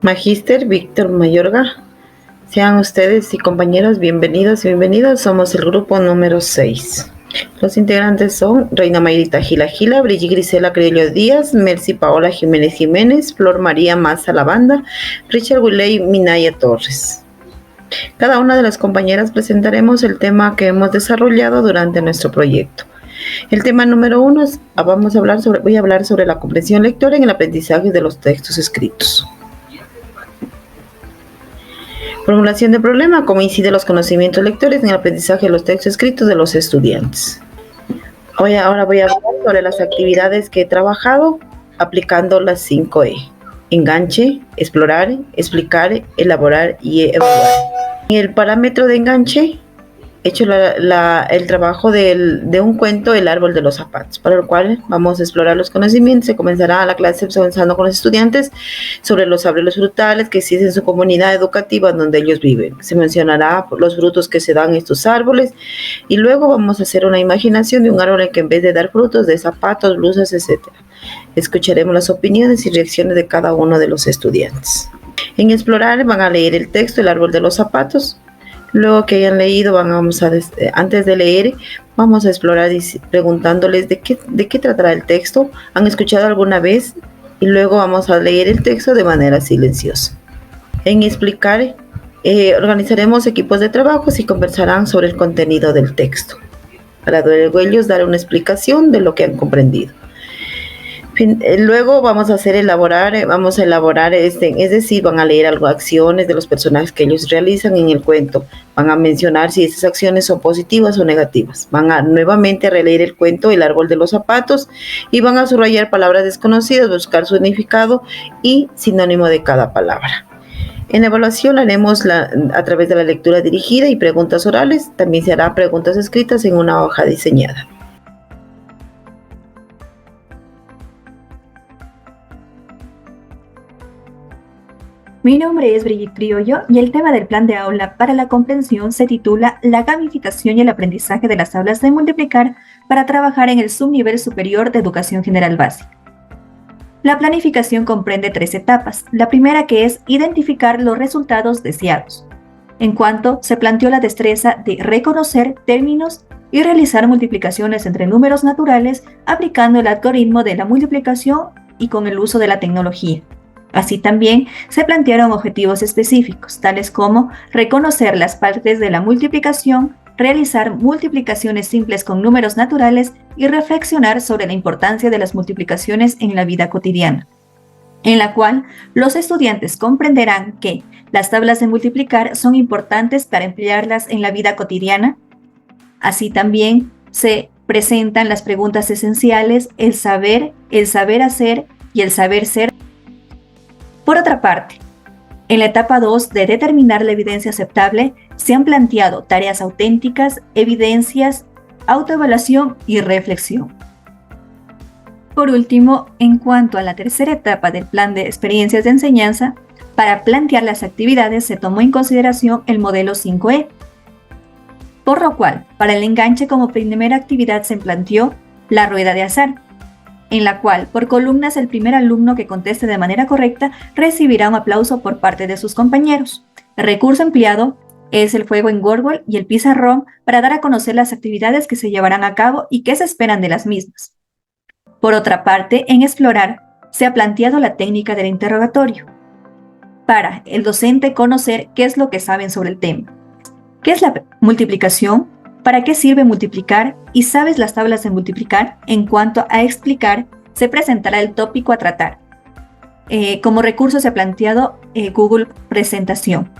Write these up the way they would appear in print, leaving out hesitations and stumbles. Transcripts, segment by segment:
Magíster Víctor Mayorga. Sean ustedes y compañeros bienvenidos y bienvenidos. Somos el grupo número 6. Los integrantes son Reina Mayrita Gila Gila, Brigitte Grisela Criollo Díaz, Mercy Paola Jiménez Jiménez, Flor María Maza Lavanda, Richard Wiley Minaya Torres. Cada una de las compañeras presentaremos el tema que hemos desarrollado durante nuestro proyecto. El tema número 1 es, voy a hablar sobre la comprensión lectora en el aprendizaje de los textos escritos. Formulación del problema: cómo inciden los conocimientos lectores en el aprendizaje de los textos escritos de los estudiantes. Ahora voy a hablar sobre las actividades que he trabajado aplicando las 5E: enganche, explorar, explicar, elaborar y evaluar. En el parámetro de enganche he hecho el trabajo de un cuento, El árbol de los zapatos, para el cual vamos a explorar los conocimientos. Se comenzará la clase avanzando con los estudiantes sobre los árboles frutales que existen en su comunidad educativa donde ellos viven. Se mencionará los frutos que se dan en estos árboles y luego vamos a hacer una imaginación de un árbol en que en vez de dar frutos, de zapatos, blusas, etc. Escucharemos las opiniones y reacciones de cada uno de los estudiantes. En explorar van a leer el texto El árbol de los zapatos. Luego que hayan leído, antes de leer, vamos a explorar preguntándoles de qué tratará el texto, han escuchado alguna vez, y luego vamos a leer el texto de manera silenciosa. En explicar, organizaremos equipos de trabajo y conversarán sobre el contenido del texto, para luego ellos dar una explicación de lo que han comprendido. Luego vamos a elaborar, es decir, van a leer algo, acciones de los personajes que ellos realizan en el cuento, van a mencionar si esas acciones son positivas o negativas, van a nuevamente releer el cuento El árbol de los zapatos y van a subrayar palabras desconocidas, buscar su significado y sinónimo de cada palabra. En evaluación haremos a través de la lectura dirigida y preguntas orales, también se hará preguntas escritas en una hoja diseñada. Mi nombre es Brigitte Criollo y el tema del plan de aula para la comprensión se titula La gamificación y el aprendizaje de las tablas de multiplicar para trabajar en el subnivel superior de educación general básica. La planificación comprende 3 etapas. La primera, que es identificar los resultados deseados. En cuanto se planteó la destreza de reconocer términos y realizar multiplicaciones entre números naturales aplicando el algoritmo de la multiplicación y con el uso de la tecnología. Así también se plantearon objetivos específicos, tales como reconocer las partes de la multiplicación, realizar multiplicaciones simples con números naturales y reflexionar sobre la importancia de las multiplicaciones en la vida cotidiana, en la cual los estudiantes comprenderán que las tablas de multiplicar son importantes para emplearlas en la vida cotidiana. Así también se presentan las preguntas esenciales, el saber hacer y el saber ser. Por otra parte, en la etapa 2 de determinar la evidencia aceptable, se han planteado tareas auténticas, evidencias, autoevaluación y reflexión. Por último, en cuanto a la tercera etapa del plan de experiencias de enseñanza, para plantear las actividades se tomó en consideración el modelo 5E, por lo cual, para el enganche como primera actividad se planteó la rueda de azar, en la cual, por columnas, el primer alumno que conteste de manera correcta recibirá un aplauso por parte de sus compañeros. El recurso empleado es el juego en Wordle y el pizarrón para dar a conocer las actividades que se llevarán a cabo y qué se esperan de las mismas. Por otra parte, en explorar, se ha planteado la técnica del interrogatorio, para el docente conocer qué es lo que saben sobre el tema. ¿Qué es la multiplicación? ¿Para qué sirve multiplicar? ¿Y sabes las tablas de multiplicar? En cuanto a explicar, se presentará el tópico a tratar. Como recurso se ha planteado Google Presentación.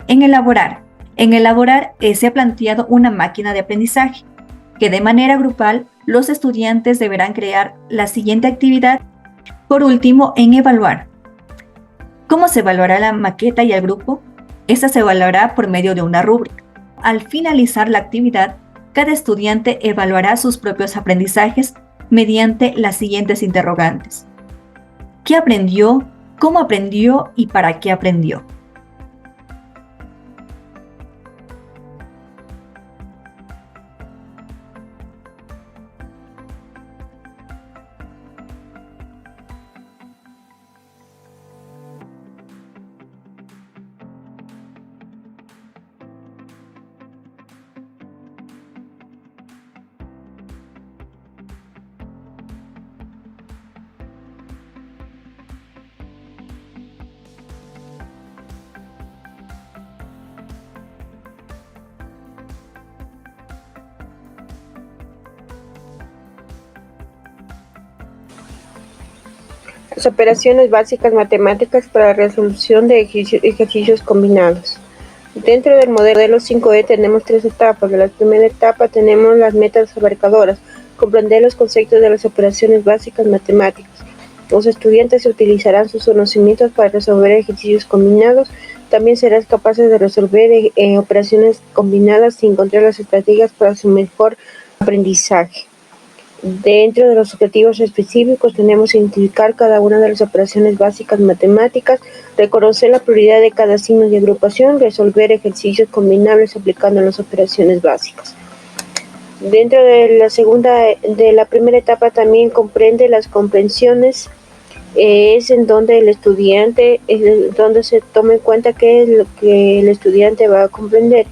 En elaborar se ha planteado una máquina de aprendizaje, que de manera grupal los estudiantes deberán crear la siguiente actividad. Por último, en evaluar. ¿Cómo se evaluará la maqueta y el grupo? Esta se evaluará por medio de una rúbrica. Al finalizar la actividad, cada estudiante evaluará sus propios aprendizajes mediante las siguientes interrogantes. ¿Qué aprendió? ¿Cómo aprendió? ¿Y para qué aprendió? Las operaciones básicas matemáticas para la resolución de ejercicios combinados. Dentro del modelo 5E tenemos tres etapas. En la primera etapa tenemos las metas abarcadoras, comprender los conceptos de las operaciones básicas matemáticas. Los estudiantes utilizarán sus conocimientos para resolver ejercicios combinados. También serán capaces de resolver operaciones combinadas y encontrar las estrategias para su mejor aprendizaje. Dentro de los objetivos específicos tenemos identificar cada una de las operaciones básicas matemáticas, reconocer la prioridad de cada signo de agrupación, resolver ejercicios combinables aplicando las operaciones básicas. Dentro de la primera etapa también comprende las comprensiones, es en donde el estudiante, donde se toma en cuenta qué es lo que el estudiante va a comprender.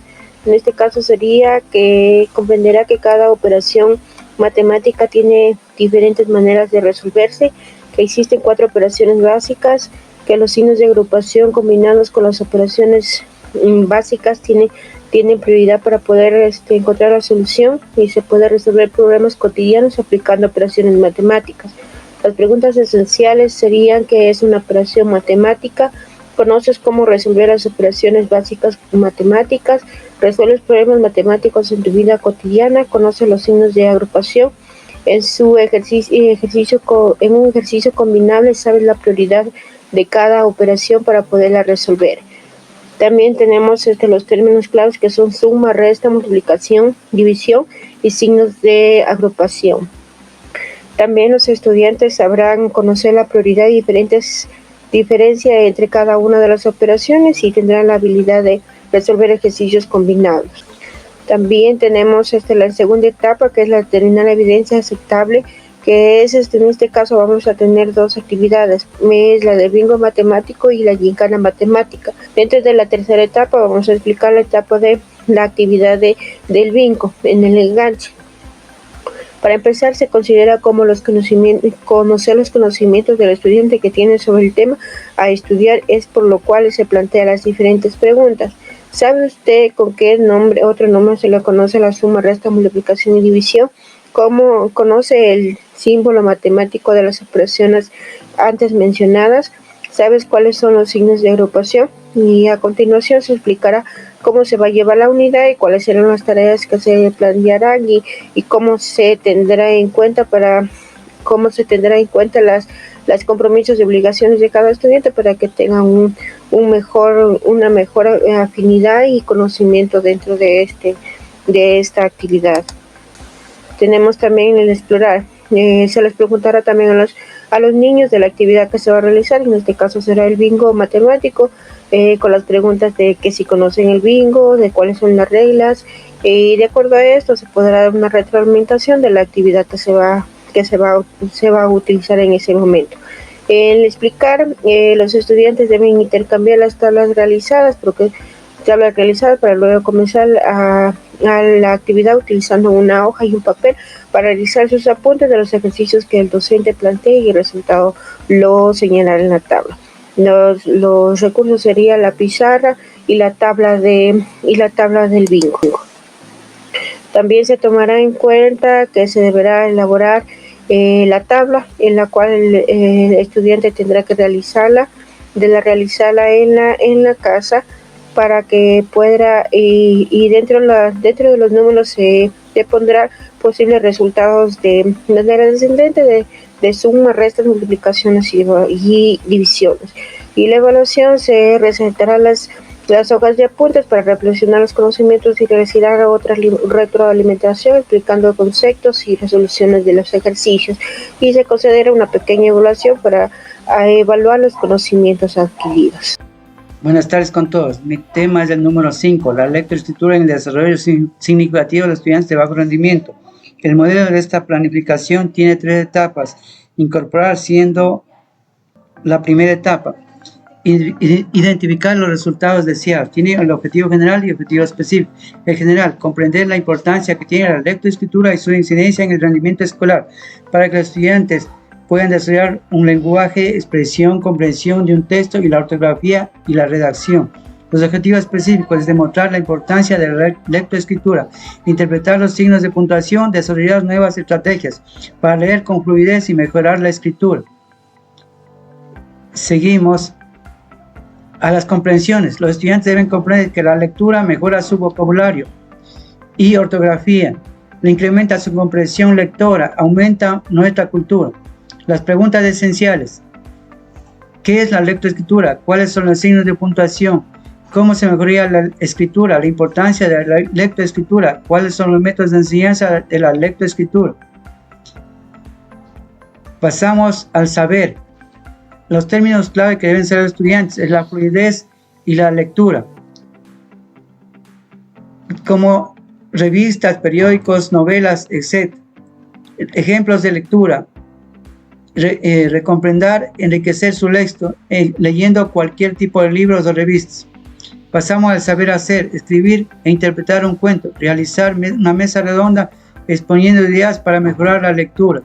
En este caso sería que comprenderá que cada operación matemática tiene diferentes maneras de resolverse, que existen 4 operaciones básicas, que los signos de agrupación combinados con las operaciones básicas tienen prioridad para poder encontrar la solución y se puede resolver problemas cotidianos aplicando operaciones matemáticas. Las preguntas esenciales serían: ¿qué es una operación matemática? ¿Conoces cómo resolver las operaciones básicas matemáticas? ¿Resuelves problemas matemáticos en tu vida cotidiana? ¿Conoces los signos de agrupación? En un ejercicio combinable, sabes la prioridad de cada operación para poderla resolver. También tenemos los términos claves que son suma, resta, multiplicación, división y signos de agrupación. También los estudiantes sabrán conocer la prioridad y diferencia entre cada una de las operaciones y tendrán la habilidad de resolver ejercicios combinados. También tenemos la segunda etapa, que es la determinar la evidencia aceptable, que es en este caso vamos a tener 2 actividades, es la del bingo matemático y la gincana matemática. Dentro de la tercera etapa vamos a explicar la etapa de la actividad del bingo en el enganche. Para empezar, se considera como conocer los conocimientos del estudiante que tiene sobre el tema a estudiar, es por lo cual se plantean las diferentes preguntas. ¿Sabe usted con qué otro nombre se le conoce la suma, resta, multiplicación y división? ¿Cómo conoce el símbolo matemático de las operaciones antes mencionadas? ¿Sabes cuáles son los signos de agrupación? Y a continuación se explicará cómo se va a llevar la unidad y cuáles serán las tareas que se plantearán y cómo se tendrá en cuenta las compromisos y obligaciones de cada estudiante para que tengan una mejor afinidad y conocimiento dentro de esta actividad. Tenemos también el explorar. Se les preguntará también a los niños de la actividad que se va a realizar. En este caso será el bingo matemático, con las preguntas de que si conocen el bingo, de cuáles son las reglas, y de acuerdo a esto se podrá dar una retroalimentación de la actividad que se va a utilizar en ese momento. En explicar, los estudiantes deben intercambiar las tablas realizadas para luego comenzar a la actividad utilizando una hoja y un papel para realizar sus apuntes de los ejercicios que el docente plantee y el resultado lo señalará en la tabla. Los recursos serían la pizarra y la tabla del bingo. También se tomará en cuenta que se deberá elaborar la tabla en la cual el estudiante tendrá que realizarla en la casa para que pueda, y dentro de los números se pondrá posibles resultados de manera descendente de suma, restas, multiplicaciones y divisiones. Y la evaluación se resaltará las hojas de apuntes para reflexionar los conocimientos y realizar otra retroalimentación explicando conceptos y resoluciones de los ejercicios, y se considera una pequeña evaluación para evaluar los conocimientos adquiridos. Buenas tardes con todos. Mi tema es el número 5, la lectoescritura en el desarrollo significativo de los estudiantes de bajo rendimiento. El modelo de esta planificación tiene 3 etapas. Incorporar siendo la primera etapa. Identificar los resultados deseados. Tiene el objetivo general y el objetivo específico. El general, comprender la importancia que tiene la lectoescritura y su incidencia en el rendimiento escolar para que los estudiantes pueden desarrollar un lenguaje, expresión, comprensión de un texto y la ortografía y la redacción. Los objetivos específicos es demostrar la importancia de la lectoescritura, interpretar los signos de puntuación, desarrollar nuevas estrategias para leer con fluidez y mejorar la escritura. seguimos a las comprensiones. Los estudiantes deben comprender que la lectura mejora su vocabulario y ortografía, le incrementa su comprensión lectora, aumenta nuestra cultura. Las preguntas esenciales: ¿qué es la lectoescritura? ¿Cuáles son los signos de puntuación? ¿Cómo se mejoraría la escritura? La importancia de la lectoescritura. ¿Cuáles son los métodos de enseñanza de la lectoescritura? Pasamos al saber. Los términos clave que deben ser los estudiantes es la fluidez y la lectura, como revistas, periódicos, novelas, etc. Ejemplos de lectura: recomprender, enriquecer su texto, leyendo cualquier tipo de libros o revistas. Pasamos al saber hacer: escribir e interpretar un cuento, realizar una mesa redonda exponiendo ideas para mejorar la lectura,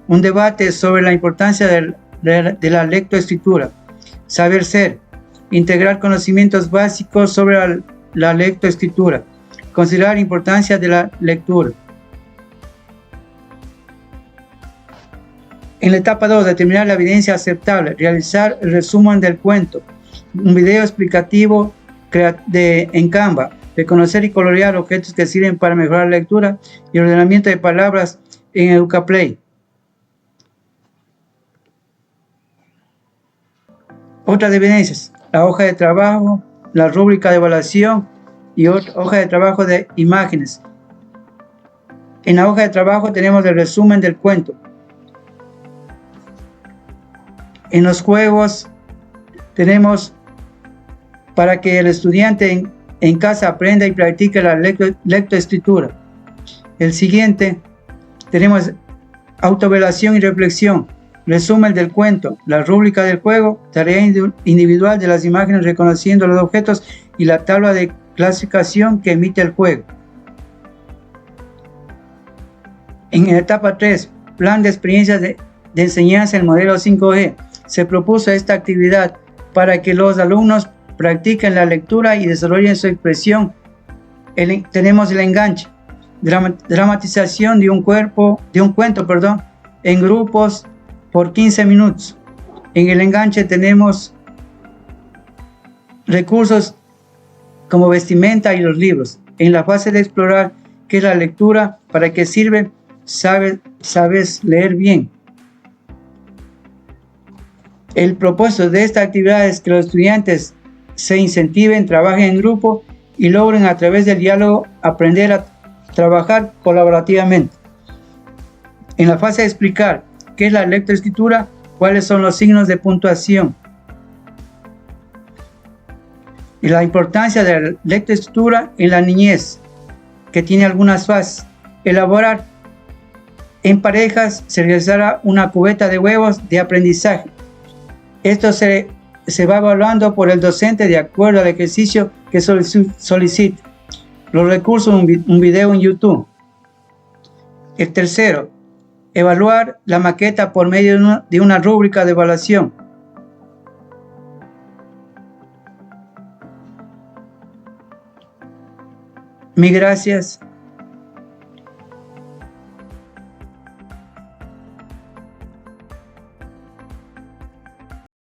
un debate sobre la importancia de la lectoescritura. Saber ser: integrar conocimientos básicos sobre la lectoescritura, considerar la importancia de la lectura. En la etapa 2, determinar la evidencia aceptable, realizar el resumen del cuento, un video explicativo en Canva, reconocer y colorear objetos que sirven para mejorar la lectura y ordenamiento de palabras en Educaplay. Otras evidencias: la hoja de trabajo, la rúbrica de evaluación y hoja de trabajo de imágenes. En la hoja de trabajo tenemos el resumen del cuento. En los juegos tenemos para que el estudiante en casa aprenda y practique la lectoescritura. El siguiente tenemos autoevaluación y reflexión, resumen del cuento, la rúbrica del juego, tarea individual de las imágenes reconociendo los objetos y la tabla de clasificación que emite el juego. En la etapa 3, plan de experiencias de enseñanza en modelo 5G. Se propuso esta actividad para que los alumnos practiquen la lectura y desarrollen su expresión. Tenemos el enganche, dramatización de un cuento, en grupos por 15 minutos. En el enganche tenemos recursos como vestimenta y los libros. En la fase de explorar qué es la lectura, para qué sirve, sabes leer bien. El propósito de esta actividad es que los estudiantes se incentiven, trabajen en grupo y logren a través del diálogo aprender a trabajar colaborativamente. En la fase de explicar qué es la lectoescritura, cuáles son los signos de puntuación y la importancia de la lectoescritura en la niñez, que tiene algunas fases. Elaborar en parejas, se realizará una cubeta de huevos de aprendizaje. Esto se va evaluando por el docente de acuerdo al ejercicio que solicite. Los recursos: un video en YouTube. El tercero, evaluar la maqueta por medio de una rúbrica de evaluación. Mil gracias.